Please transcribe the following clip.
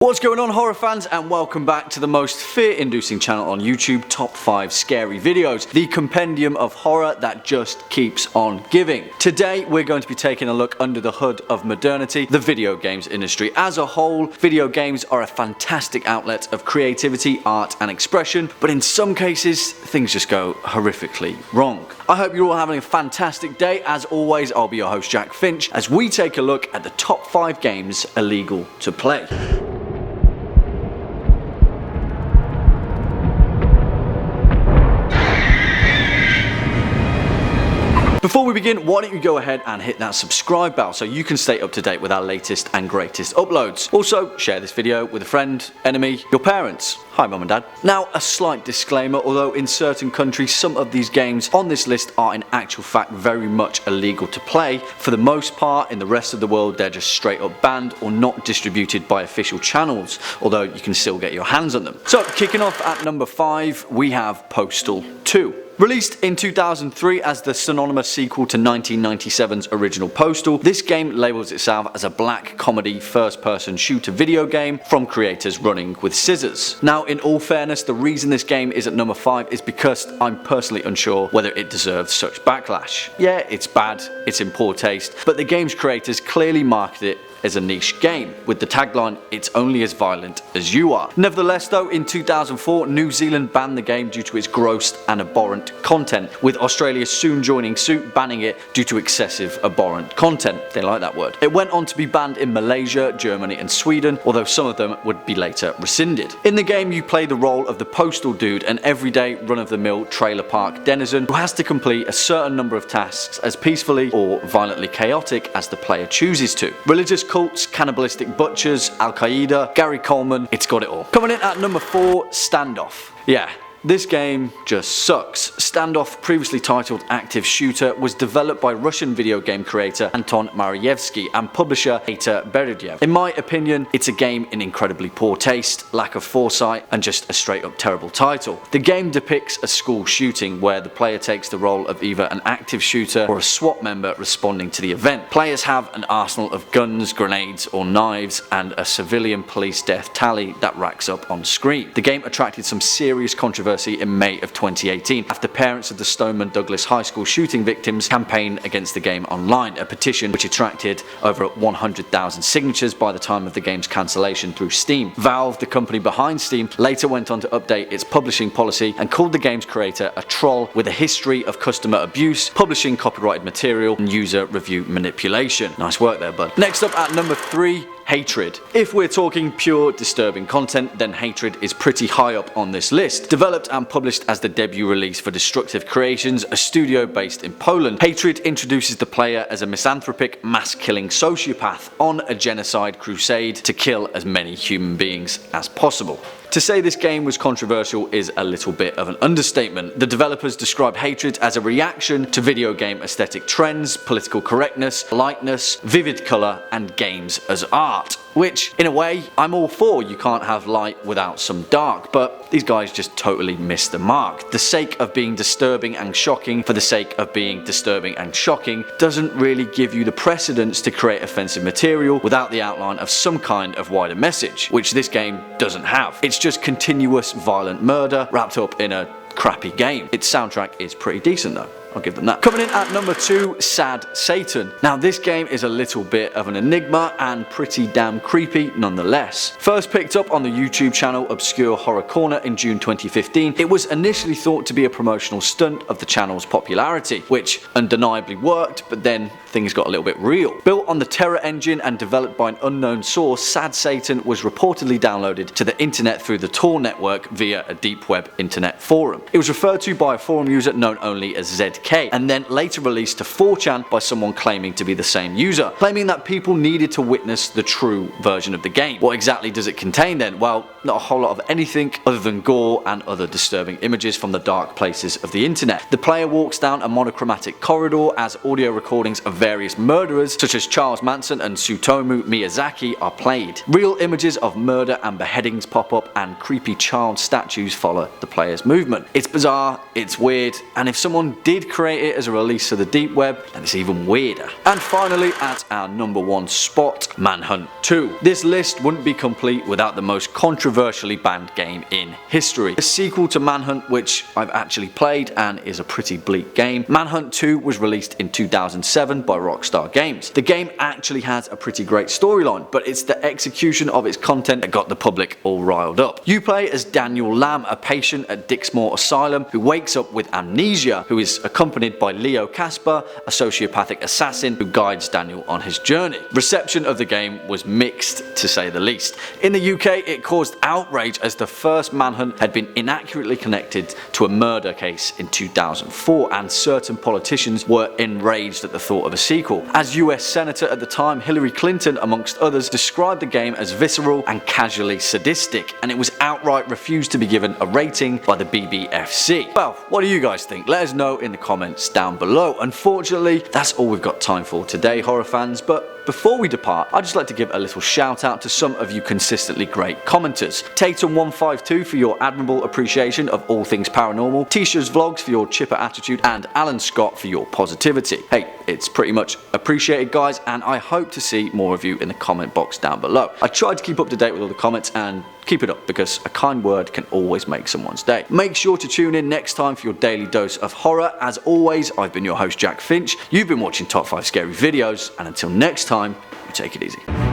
What's going on, horror fans, and welcome back to the most fear-inducing channel on YouTube, Top 5 Scary Videos, the compendium of horror that just keeps on giving. Today we're going to be taking a look under the hood of modernity, the video games industry. As a whole, video games are a fantastic outlet of creativity, art and expression, but in some cases things just go horrifically wrong. I hope you're all having a fantastic day. As always, I'll be your host Jack Finch as we take a look at the top 5 games illegal to play. Before we begin, why don't you go ahead and hit that subscribe bell so you can stay up to date with our latest and greatest uploads. Also, share this video with a friend, enemy, your parents. Hi mum and dad. Now, a slight disclaimer, although in certain countries some of these games on this list are in actual fact very much illegal to play, for the most part in the rest of the world they're just straight up banned or not distributed by official channels, although you can still get your hands on them. So, kicking off at number 5, we have Postal 2. Released in 2003 as the synonymous sequel to 1997's original Postal, this game labels itself as a black comedy first-person shooter video game from creators running with scissors. Now, in all fairness, the reason this game is at number 5 is because I'm personally unsure whether it deserves such backlash. Yeah, it's bad, it's in poor taste, but the game's creators clearly marketed it as a niche game, with the tagline, "It's only as violent as you are." Nevertheless though, in 2004, New Zealand banned the game due to its gross and abhorrent content, with Australia soon joining suit, banning it due to excessive abhorrent content. They like that word. It went on to be banned in Malaysia, Germany and Sweden, although some of them would be later rescinded. In the game, you play the role of the postal dude, an everyday run-of-the-mill trailer park denizen who has to complete a certain number of tasks as peacefully or violently chaotic as the player chooses to. Religious cults, cannibalistic butchers, Al-Qaeda, Gary Coleman, it's got it all. Coming in at number 4, Standoff. Yeah. This game just sucks. Standoff, previously titled Active Shooter, was developed by Russian video game creator Anton Maryevsky and publisher Peter Berezyev. In my opinion, it's a game in incredibly poor taste, lack of foresight, and just a straight up terrible title. The game depicts a school shooting where the player takes the role of either an active shooter or a SWAT member responding to the event. Players have an arsenal of guns, grenades, or knives, and a civilian police death tally that racks up on screen. The game attracted some serious controversy in May of 2018 after parents of the Stoneman Douglas High School shooting victims campaigned against the game online, a petition which attracted over 100,000 signatures by the time of the game's cancellation through Steam. Valve, the company behind Steam, later went on to update its publishing policy and called the game's creator a troll with a history of customer abuse, publishing copyrighted material and user review manipulation. Nice work there, bud. Next up at number 3, Hatred. If we're talking pure disturbing content, then Hatred is pretty high up on this list. Developed and published as the debut release for Destructive Creations, a studio based in Poland, Hatred introduces the player as a misanthropic, mass-killing sociopath on a genocide crusade to kill as many human beings as possible. To say this game was controversial is a little bit of an understatement. The developers described Hatred as a reaction to video game aesthetic trends, political correctness, lightness, vivid colour, and games as art. Which, in a way, I'm all for. You can't have light without some dark, but these guys just totally missed the mark. The sake of being disturbing and shocking for the sake of being disturbing and shocking doesn't really give you the precedence to create offensive material without the outline of some kind of wider message, which this game doesn't have. It's just continuous violent murder wrapped up in a crappy game. Its soundtrack is pretty decent though. I'll give them that. Coming in at number 2, Sad Satan. Now, this game is a little bit of an enigma and pretty damn creepy nonetheless. First picked up on the YouTube channel Obscure Horror Corner in June 2015, it was initially thought to be a promotional stunt of the channel's popularity, which undeniably worked, but then things got a little bit real. Built on the Terror engine and developed by an unknown source, Sad Satan was reportedly downloaded to the internet through the Tor network via a deep web internet forum. It was referred to by a forum user known only as ZK, and then later released to 4chan by someone claiming to be the same user, claiming that people needed to witness the true version of the game. What exactly does it contain then? Well, not a whole lot of anything other than gore and other disturbing images from the dark places of the internet. The player walks down a monochromatic corridor as audio recordings of various murderers such as Charles Manson and Tsutomu Miyazaki are played. Real images of murder and beheadings pop up, and creepy child statues follow the player's movement. It's bizarre, it's weird, and if someone did create it as a release to the deep web, then it's even weirder. And finally, at our number 1 spot, Manhunt 2. This list wouldn't be complete without the most controversially banned game in history. A sequel to Manhunt, which I've actually played and is a pretty bleak game. Manhunt 2 was released in 2007 by Rockstar Games. The game actually has a pretty great storyline, but it's the execution of its content that got the public all riled up. You play as Daniel Lamb, a patient at Dixmoor Asylum who wakes up with amnesia, who is accompanied by Leo Casper, a sociopathic assassin who guides Daniel on his journey. Reception of the game was mixed, to say the least. In the UK, it caused outrage as the first Manhunt had been inaccurately connected to a murder case in 2004, and certain politicians were enraged at the thought of a sequel. As US Senator at the time, Hillary Clinton, amongst others, described the game as visceral and casually sadistic, and it was outright refused to be given a rating by the BBFC. Well, what do you guys think? Let us know in the comments down below. Unfortunately, that's all we've got time for today, horror fans, but before we depart, I'd just like to give a little shout out to some of you consistently great commenters. Tatum152 for your admirable appreciation of all things paranormal, Tisha's Vlogs for your chipper attitude, and Alan Scott for your positivity. Hey, it's pretty much appreciated, guys, and I hope to see more of you in the comment box down below. I tried to keep up to date with all the comments, and keep it up, because a kind word can always make someone's day. Make sure to tune in next time for your daily dose of horror. As always, I've been your host Jack Finch, you've been watching Top 5 Scary Videos, and until next time, you take it easy.